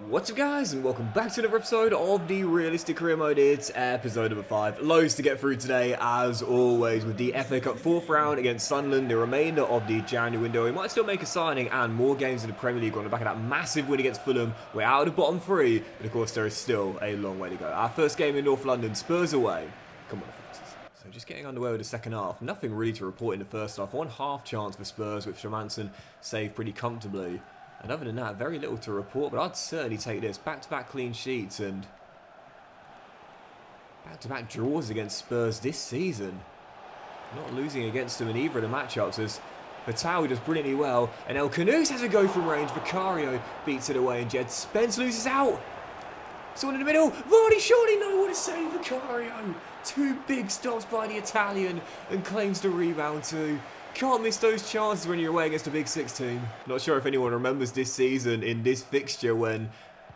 What's up guys, and welcome back to another episode of the Realistic Career Mode. It's episode number 5. Loads to get through today, as always, with the FA Cup 4th round against Sunderland, the remainder of the January window. We might still make a signing, and more games in the Premier League on the back of that massive win against Fulham. We're out of the bottom 3, but of course there is still a long way to go. Our first game in North London, Spurs away. Come on, Francis. So just getting underway with the second half. Nothing really to report in the first half. One half chance for Spurs, which Johansson saved pretty comfortably. And other than that, very little to report, but I'd certainly take this. Back-to-back clean sheets and back-to-back draws against Spurs this season. Not losing against them in either of the matchups, as Fatawi does brilliantly well. And El Canoes has a go from range. Vicario beats it away, and Jed Spence loses out. Someone in the middle. Vardy surely know what to save Vicario. Two big stops by the Italian, and claims the rebound too. Can't miss those chances when you're away against a big 6 team. Not sure if anyone remembers this season in this fixture when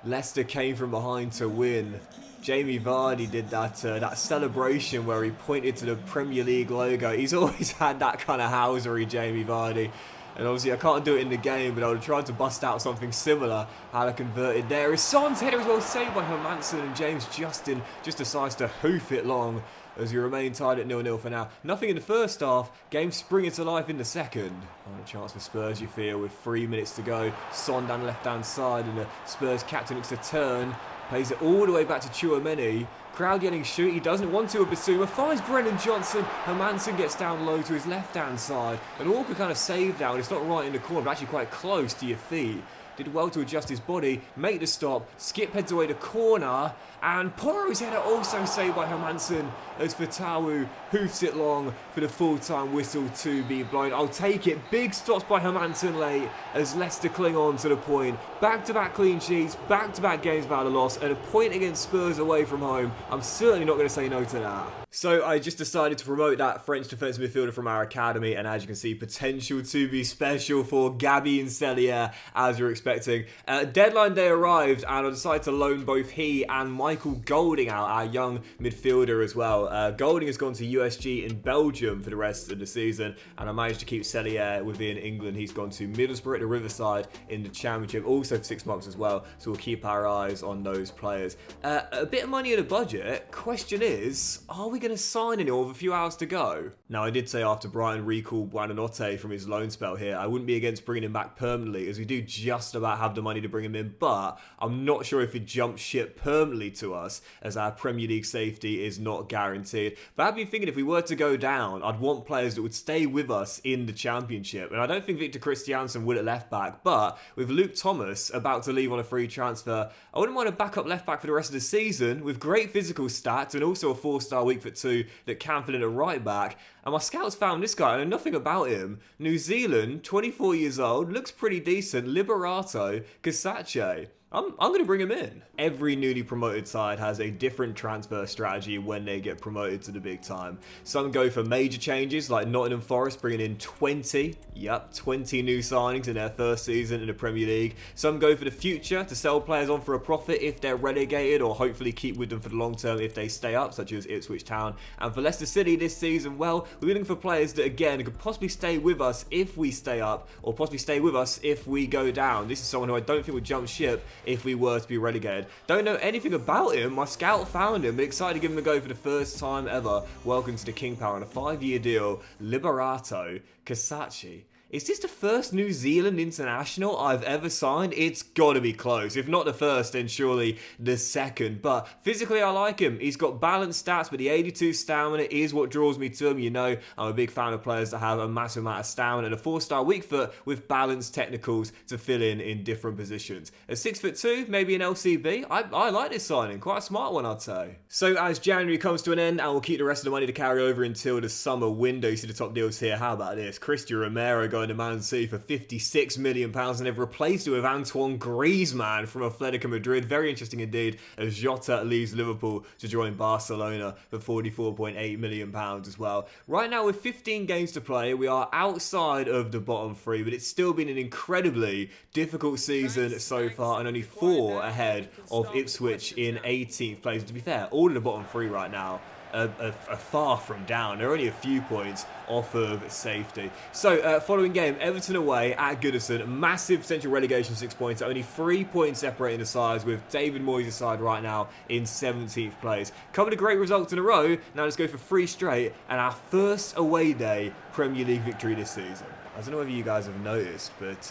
Leicester came from behind to win. Jamie Vardy did that celebration where he pointed to the Premier League logo. He's always had that kind of housery, Jamie Vardy. And obviously I can't do it in the game, but I would have tried to bust out something similar had I converted there. Son's header is well saved by Hermansen, and James Justin just decides to hoof it long as we remain tied at 0-0 for now. Nothing in the first half, game springing to life in the second. Final chance for Spurs, you feel, with 3 minutes to go. Son down the left-hand side, and the Spurs captain looks to turn. Plays it all the way back to Tchouaméni. Crowd yelling shoot, he doesn't want to. Basuma finds Brennan Johnson. Hermansen gets down low to his left-hand side. And Walker kind of saved down. It's not right in the corner, but actually quite close to your feet. Did well to adjust his body, make the stop, Skip heads away to corner, and Porro's header also saved by Hermansen as Fatawu hoofs it long for the full-time whistle to be blown. I'll take it. Big stops by Hermansen late as Leicester cling on to the point. Back-to-back clean sheets, back-to-back games without a loss, and a point against Spurs away from home. I'm certainly not going to say no to that. So I just decided to promote that French defensive midfielder from our academy, and as you can see, potential to be special for Gabby and Cellier, as you're expecting. Deadline day arrived, and I decided to loan both he and Michael Golding out, our young midfielder as well. Golding has gone to USG in Belgium for the rest of the season, and I managed to keep Cellier within England. He's gone to Middlesbrough at the Riverside in the Championship, also for 6 months as well, so we'll keep our eyes on those players. A bit of money in a budget. Question is, are we going to sign anyone with a few hours to go? Now, I did say after Brighton recalled Buonanotte from his loan spell here, I wouldn't be against bringing him back permanently, as we do just about have the money to bring him in, but I'm not sure if he'd jump ship permanently to us, as our Premier League safety is not guaranteed. But I've been thinking if we were to go down, I'd want players that would stay with us in the Championship, and I don't think Victor Christiansen would at left back, but with Luke Thomas about to leave on a free transfer, I wouldn't mind a backup left back for the rest of the season, with great physical stats and also a 4-star weak foot 2 that can fill in a right back. And my scouts found this guy. I know nothing about him. New Zealand, 24 years old, looks pretty decent. Liberato Casace. I'm going to bring him in. Every newly promoted side has a different transfer strategy when they get promoted to the big time. Some go for major changes, like Nottingham Forest bringing in 20 new signings in their first season in the Premier League. Some go for the future, to sell players on for a profit if they're relegated, or hopefully keep with them for the long term if they stay up, such as Ipswich Town. And for Leicester City this season, well, we're looking for players that, again, could possibly stay with us if we stay up, or possibly stay with us if we go down. This is someone who I don't think would jump ship if we were to be relegated. Don't know anything about him. My scout found him, but excited to give him a go for the first time ever. Welcome to the King Power on a 5-year deal. Liberato Casace. Is this the first New Zealand international I've ever signed? It's got to be close. If not the first, then surely the second. But physically, I like him. He's got balanced stats, but the 82 stamina is what draws me to him. You know, I'm a big fan of players that have a massive amount of stamina, and a 4-star weak foot with balanced technicals to fill in different positions. A 6'2", maybe an LCB. I like this signing. Quite a smart one, I'd say. So as January comes to an end, and we'll keep the rest of the money to carry over until the summer window. You see the top deals here. How about this? Christian Romero going to Man City for £56 million, and they've replaced it with Antoine Griezmann from Atletico Madrid. Very interesting indeed, as Jota leaves Liverpool to join Barcelona for £44.8 million as well. Right now, with 15 games to play, we are outside of the bottom 3, but it's still been an incredibly difficult season so far, and only 4 ahead of Ipswich in 18th place. To be fair, all in the bottom 3 right now. are far from down. They're only a few points off of safety. So, following game, Everton away at Goodison. Massive potential relegation, 6 points. Only 3 points separating the sides, with David Moyes' side right now in 17th place. Couple of great results in a row. Now let's go for 3 straight and our first away day Premier League victory this season. I don't know whether you guys have noticed, but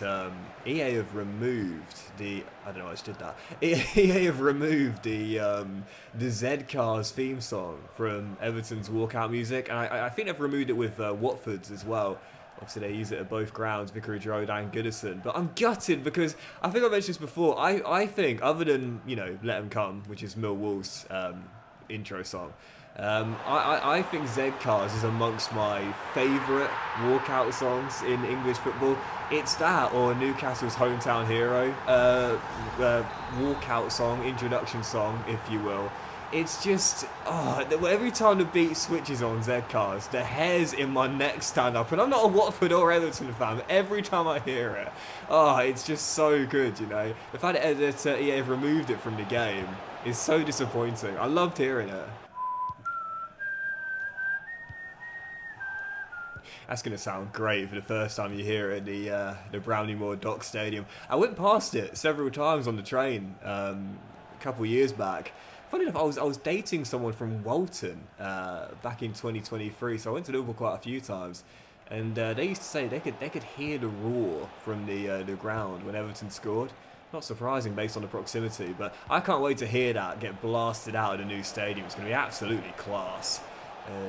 EA have removed the... I don't know why I just did that. EA have removed the Z-Cars theme song from Everton's walkout music. And I think they've removed it with Watford's as well. Obviously, they use it at both grounds, Vicarage Road and Goodison. But I'm gutted because I think I mentioned this before. I think, other than, you know, Let 'Em Come, which is Millwall's intro song, I think Z-Cars is amongst my favourite walkout songs in English football. It's that or Newcastle's Hometown Hero walkout song, introduction song, if you will. It's just, every time the beat switches on Z-Cars, the hairs in my neck stand up. And I'm not a Watford or Everton fan, but every time I hear it, it's just so good, you know. The fact that EA have removed it from the game is so disappointing. I loved hearing it. That's going to sound great for the first time you hear it in the JonaDocks Stadium. I went past it several times on the train a couple of years back. Funny enough, I was dating someone from Walton back in 2023, so I went to Liverpool quite a few times. And they used to say they could hear the roar from the ground when Everton scored. Not surprising based on the proximity, but I can't wait to hear that get blasted out of the new stadium. It's going to be absolutely class.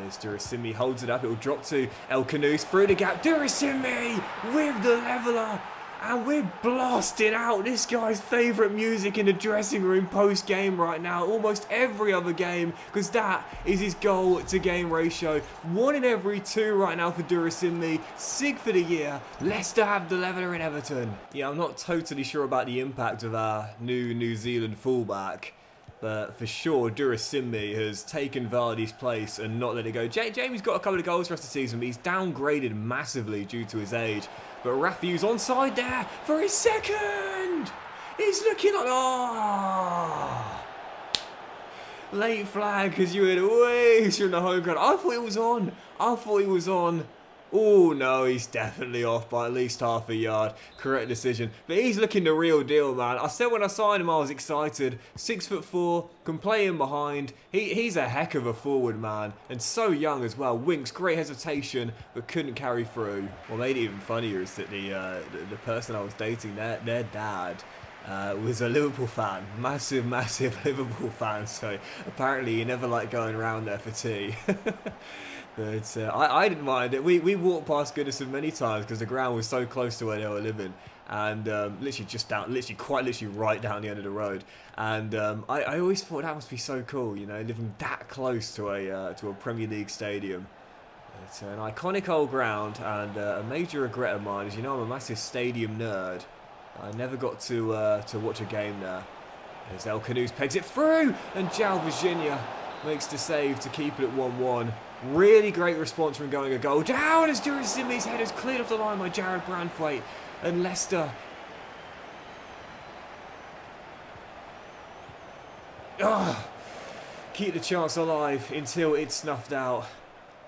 As Durasimi holds it up, it will drop to El Canoes through the gap. Durasimi with the leveller, and we're blasting out this guy's favourite music in the dressing room post-game right now. Almost every other game, because that is his goal-to-game ratio. 1 in every 2 right now for Durasimi. Sig for the year. Leicester have the leveller in Everton. Yeah, I'm not totally sure about the impact of our New Zealand fullback. But for sure, Durasimi has taken Vardy's place and not let it go. Jamie's got a couple of goals for us this season, but he's downgraded massively due to his age. But Rafiu's onside there for his second! He's looking on... Late flag because you had ways from the home ground. I thought he was on. Oh no, he's definitely off by at least half a yard. Correct decision. But he's looking the real deal, man. I said when I signed him I was excited. 6'4", can play in behind. He's a heck of a forward, man. And so young as well. Winks, great hesitation, but couldn't carry through. What made it even funnier is that the person I was dating, their dad, was a Liverpool fan. Massive Liverpool fan. So apparently he never liked going around there for tea. But I didn't mind it. We walked past Goodison many times because the ground was so close to where they were living, and quite literally right down the end of the road. And I always thought that must be so cool, you know, living that close to a Premier League stadium. It's an iconic old ground, and a major regret of mine is, you know, I'm a massive stadium nerd. I never got to watch a game there. As El Canoes pegs it through, and João Virginia makes the save to keep it at 1-1. Really great response from going a goal down as Durasimi's head is cleared off the line by Jared Brandthwaite, and Leicester keep the chance alive until it's snuffed out.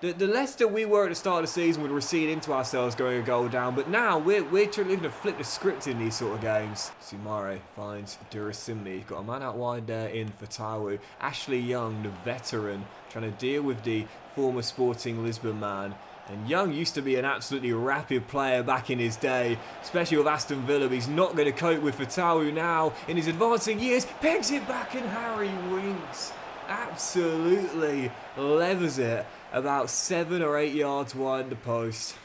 The Leicester we were at the start of the season would recede into ourselves going a goal down, but now we're looking to flip the script in these sort of games. Sumare finds Durasimi. Got a man out wide there in Fatawu. Ashley Young, the veteran, trying to deal with the former Sporting Lisbon man. And Young used to be an absolutely rapid player back in his day, especially with Aston Villa. But he's not going to cope with Fatawu now in his advancing years. Pegs it back and Harry Winks absolutely levers it about 7 or 8 yards wide the post.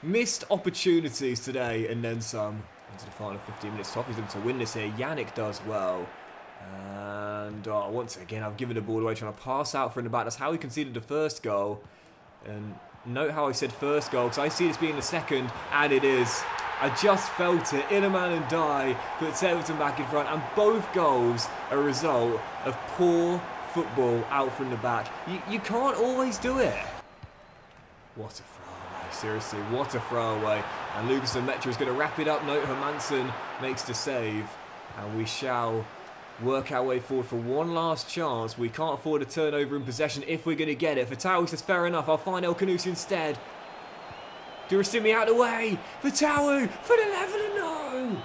Missed opportunities today and then some. Into the final 15 minutes. Toffee's looking to win this here. Yannick does well. And once again, I've given the ball away, trying to pass out from the back. That's how he conceded the first goal. And note how I said first goal, because I see this being the second, and it is. I just felt it. In a man and die puts Everton back in front, and both goals are a result of poor football out from the back. You can't always do it. What a throwaway. Seriously, what a throwaway. And Lucas and Metro is going to wrap it up. Note Hermansen makes the save. And we shall work our way forward for one last chance. We can't afford a turnover in possession if we're going to get it. Fatawu says, fair enough, I'll find El Khanouchi instead. Durasimi out of the way. Fatawu for the leveller, no!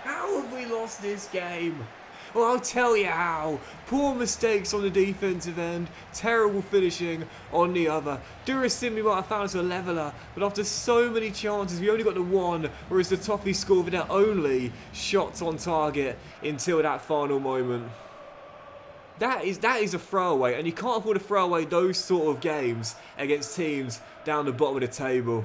How have we lost this game? Well, I'll tell you how. Poor mistakes on the defensive end, terrible finishing on the other. Durasimi might have found us a leveller, but after so many chances, we only got the one, whereas the Toffee scored with their only shots on target until that final moment. That is a throwaway, and you can't afford to throw away those sort of games against teams down the bottom of the table.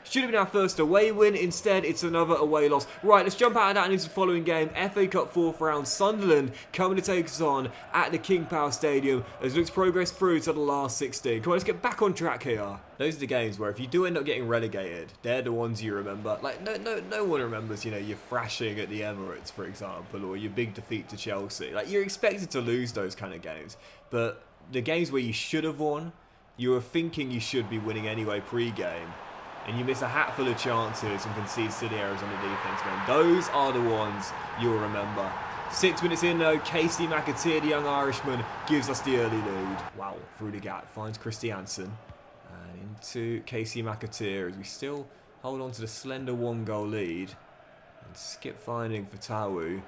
Should have been our first away win. Instead, it's another away loss. Right, let's jump out of that and into the following game. FA Cup 4th round. Sunderland coming to take us on at the King Power Stadium as Looks progress through to the last 16. Come on, let's get back on track here. Those are the games where if you do end up getting relegated, they're the ones you remember. Like, no one remembers, you know, your thrashing at the Emirates, for example, or your big defeat to Chelsea. Like, you're expected to lose those kind of games. But the games where you should have won, you were thinking you should be winning anyway pre-game, and you miss a hatful of chances and concede silly errors on the defence, man. Those are the ones you'll remember. 6 minutes in though, Casey McAteer, the young Irishman, gives us the early lead. Wow, through the gap, finds Christiansen. And into Casey McAteer as we still hold on to the slender 1-goal lead. And Skip finding Fatawu.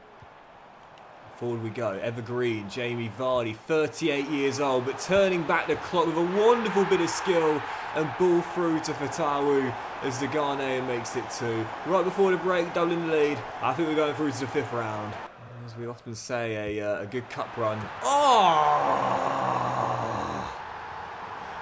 Forward we go. Evergreen, Jamie Vardy, 38 years old, but turning back the clock with a wonderful bit of skill and ball through to Fatawu as the Ghanaian makes it 2. Right before the break, doubling the lead. I think we're going through to the 5th round. As we often say, a good cup run. Oh!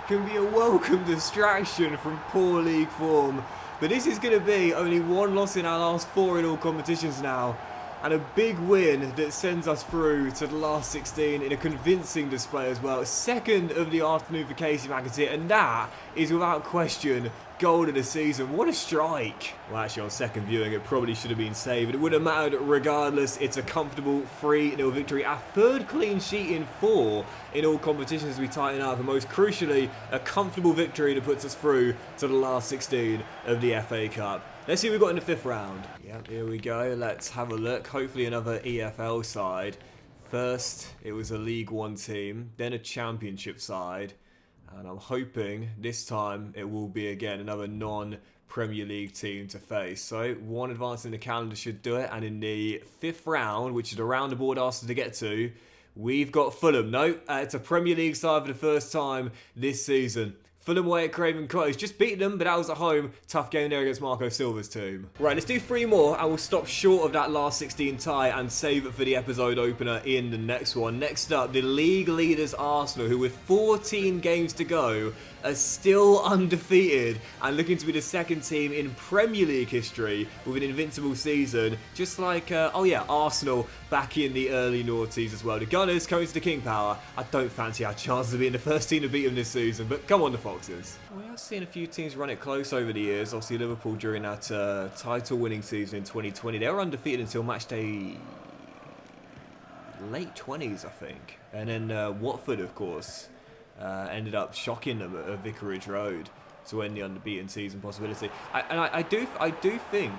Can be a welcome distraction from poor league form. But this is going to be only one loss in our last 4 in all competitions now. And a big win that sends us through to the last 16 in a convincing display as well. Second of the afternoon for Casey McAteer, and that is without question goal of the season. What a strike. Well, actually on second viewing it probably should have been saved. It wouldn't have mattered regardless. It's a comfortable 3-0 victory. Our 3rd clean sheet in 4 in all competitions as we tighten up. And most crucially, a comfortable victory that puts us through to the last 16 of the FA Cup. Let's see what we've got in the 5th round. Yep, here we go. Let's have a look. Hopefully another EFL side. First, it was a League One team, then a Championship side. And I'm hoping this time it will be, again, another non-Premier League team to face. So, one advance in the calendar should do it. And in the 5th round, which is the round the board asked us to get to, we've got Fulham. No, it's a Premier League side for the first time this season. Fulham away at Craven Cottage. Just beat them, but that was at home. Tough game there against Marco Silva's team. Right, let's do 3 more, and we'll stop short of that last 16 tie and save it for the episode opener in the next one. Next up, the league leaders Arsenal, who with 14 games to go are still undefeated and looking to be the 2nd team in Premier League history with an invincible season, just like, Arsenal back in the early noughties as well. The Gunners coming to the King Power. I don't fancy our chances of being the first team to beat them this season, but come on the Foxes. We have seen a few teams run it close over the years. Obviously Liverpool during that title winning season in 2020. They were undefeated until match day late 20s, I think. And then Watford, of course, ended up shocking them at Vicarage Road to end the unbeaten season possibility. I do think...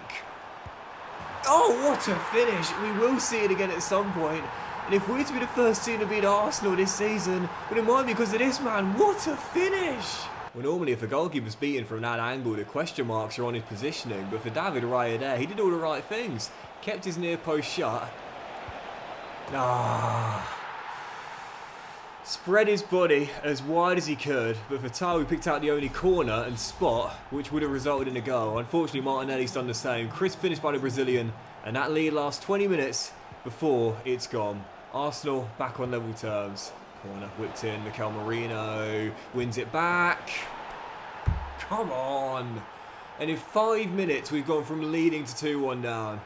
Oh, what a finish! We will see it again at some point. And if we're to be the first team to beat Arsenal this season, well, it might be because of this man. What a finish! Well, normally if a goalkeeper's beaten from that angle, the question marks are on his positioning. But for David Raya there, he did all the right things. Kept his near post shut. Spread his body as wide as he could, but Fatawu picked out the only corner and spot which would have resulted in a goal. Unfortunately, Martinelli's done the same. Crisp finish by the Brazilian, and that lead lasts 20 minutes before it's gone. Arsenal back on level terms. Corner whipped in, Mikel Merino wins it back. Come on! And in 5 minutes, we've gone from leading to 2-1 down.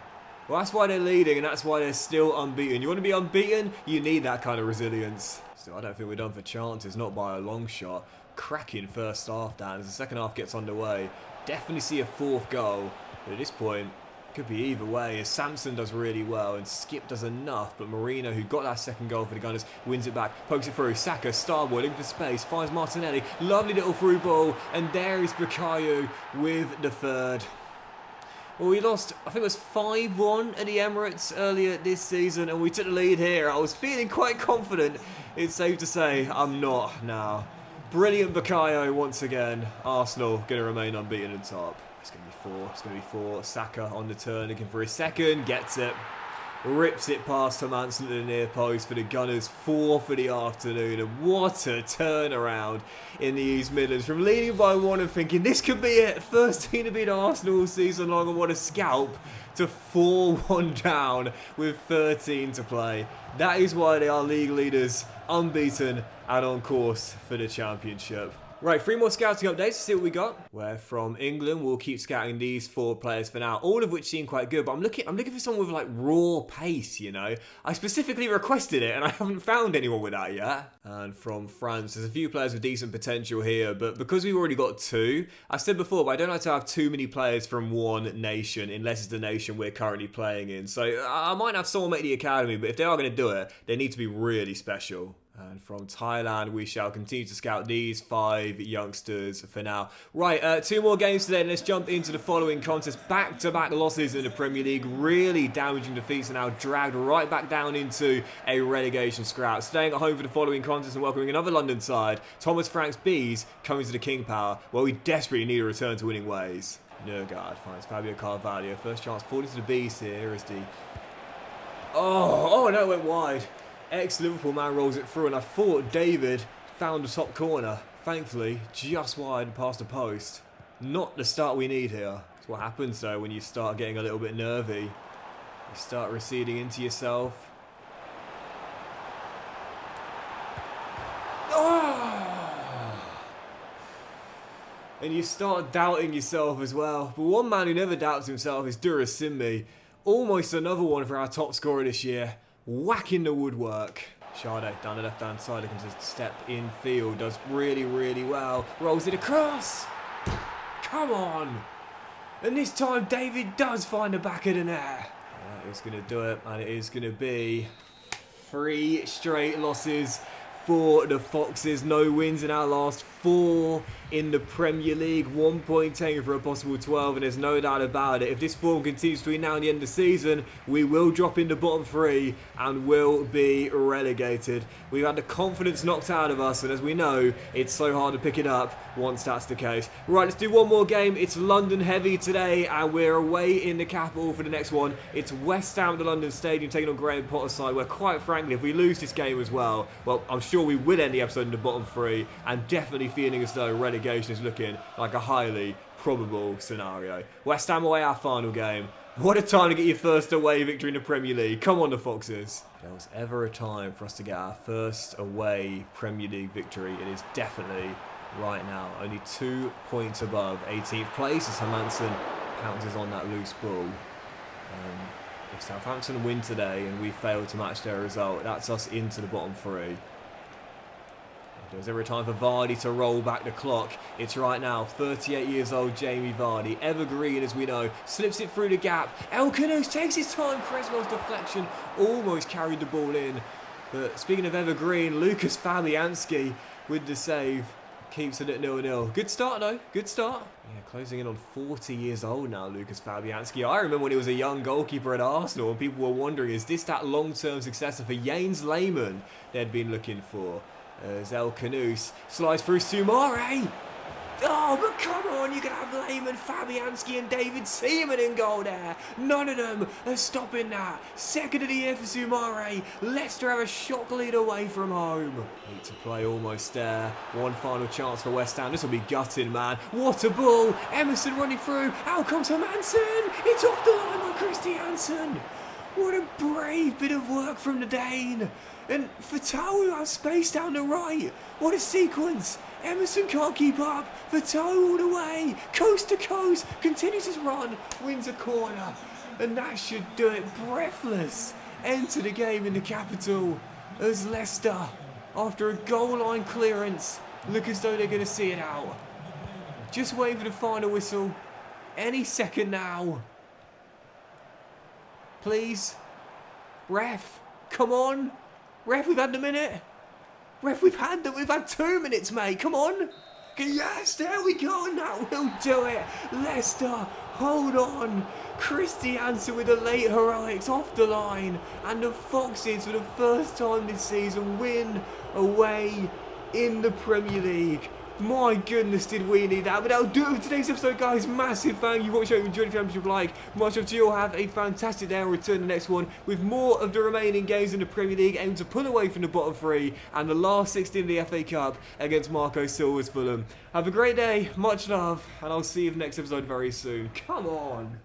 Well, that's why they're leading, and that's why they're still unbeaten. You want to be unbeaten? You need that kind of resilience. Still, I don't think we're done for chances, not by a long shot. Cracking first half, Dan, as the second half gets underway. Definitely see a 4th goal, but at this point, could be either way, as Samson does really well, and Skip does enough, but Marino, who got that 2nd goal for the Gunners, wins it back, pokes it through. Saka, Starboy, looking for space, finds Martinelli, lovely little through ball, and there is Bukayo with the 3rd. Well, we lost, I think it was 5-1 at the Emirates earlier this season, and we took the lead here. I was feeling quite confident. It's safe to say I'm not now. Brilliant Bukayo once again. Arsenal going to remain unbeaten at top. It's going to be 4. It's going to be 4. Saka on the turn, looking for his second. Gets it. Rips it past Hermansen to the near post for the Gunners. 4 for the afternoon. And what a turnaround in the East Midlands. From leading by 1 and thinking this could be it. First team to beat Arsenal all season long and what a scalp. To 4-1 down with 13 to play. That is why they are league leaders. Unbeaten and on course for the championship. Right, 3 more scouting updates to see what we got. Where from England, we'll keep scouting these 4 players for now, all of which seem quite good, but I'm looking for someone with like raw pace, you know. I specifically requested it and I haven't found anyone with that yet. And from France, there's a few players with decent potential here, but because we've already got 2, I said before, but I don't like to have too many players from one nation unless it's the nation we're currently playing in. So I might have someone make the academy, but if they are going to do it, they need to be really special. And from Thailand, we shall continue to scout these 5 youngsters for now. Right, 2 more games today, and let's jump into the following contest. Back-to-back losses in the Premier League, really damaging defeats, and now dragged right back down into a relegation scrap. Staying at home for the following contest and welcoming another London side, Thomas Frank's Bees coming to the King Power, where we desperately need a return to winning ways. Nergard finds Fabio Carvalho. First chance falling to the Bees here as the... Oh, no, it went wide. Ex-Liverpool man rolls it through, and I thought David found the top corner. Thankfully, just wide past the post. Not the start we need here. That's what happens, though, when you start getting a little bit nervy. You start receding into yourself. Oh! And you start doubting yourself as well. But one man who never doubts himself is Durasimbi. Almost another one for our top scorer this year. Whacking the woodwork. Sade down the left-hand side, looking to step in field. Does really, really well. Rolls it across. Come on. And this time, David does find the back of the net. That is going to do it, and it is going to be 3 straight losses for the Foxes. No wins in our last 4 in the Premier League. 1 point taken for a possible 12, and there's no doubt about it. If this form continues between now and the end of the season, we will drop into bottom 3 and will be relegated. We've had the confidence knocked out of us, and as we know, it's so hard to pick it up once that's the case. Right, let's do one more game. It's London heavy today, and we're away in the capital for the next one. It's West Ham at the London Stadium taking on Graham Potter's side, where quite frankly, if we lose this game as well, I'm sure we will end the episode in the bottom 3, and definitely feeling as though relegation is looking like a highly probable scenario. West Ham away, our final game. What a time to get your first away victory in the Premier League. Come on, the Foxes. If there was ever a time for us to get our first away Premier League victory, it is definitely right now. Only 2 points above 18th place as Hermansen pounces on that loose ball. If Southampton win today and we fail to match their result, that's us into the bottom 3. There's every time for Vardy to roll back the clock. It's right now. 38 years old Jamie Vardy. Evergreen, as we know. Slips it through the gap. El Canoes takes his time. Creswell's deflection almost carried the ball in. But speaking of Evergreen, Lucas Fabianski with the save. Keeps it at 0-0. Good start, though. Good start. Yeah, closing in on 40 years old now, Lucas Fabianski. I remember when he was a young goalkeeper at Arsenal and people were wondering, is this that long-term successor for Jens Lehmann they'd been looking for? As El Canoes slides through Soumare. Oh, but come on, you can have Lehmann, Fabianski and David Seaman in goal there. None of them are stopping that. Second of the year for Soumare. Leicester have a shock lead away from home. 8 to play, almost there. One final chance for West Ham. This will be gutting, man. What a ball. Emerson running through. Out comes Hermansen. It's off the line by Christiansen. What a brave bit of work from the Dane. And Fatawu has space down the right. What a sequence. Emerson can't keep up. Fatawu all the way. Coast to coast. Continues his run. Wins a corner. And that should do it. Breathless. Enter the game in the capital as Leicester, after a goal line clearance, look as though they're going to see it out. Just waiting for the final whistle. Any second now. Please. Ref. Come on. Ref, we've had the minute. Ref, we've had 2 minutes, mate. Come on. Yes, there we go. And that will do it. Leicester Hold on. Christiansen with the late heroics off the line. And the Foxes, for the first time this season, win away in the Premier League. My goodness, did we need that. But that'll do it for today's episode, guys. Massive thank you for watching. Enjoyed the championship like. Much of you all have a fantastic day. I'll return the next one with more of the remaining games in the Premier League, aiming to pull away from the bottom three and the last 16 in the FA Cup against Marco Silva's Fulham. Have a great day, much love, and I'll see you in the next episode very soon. Come on.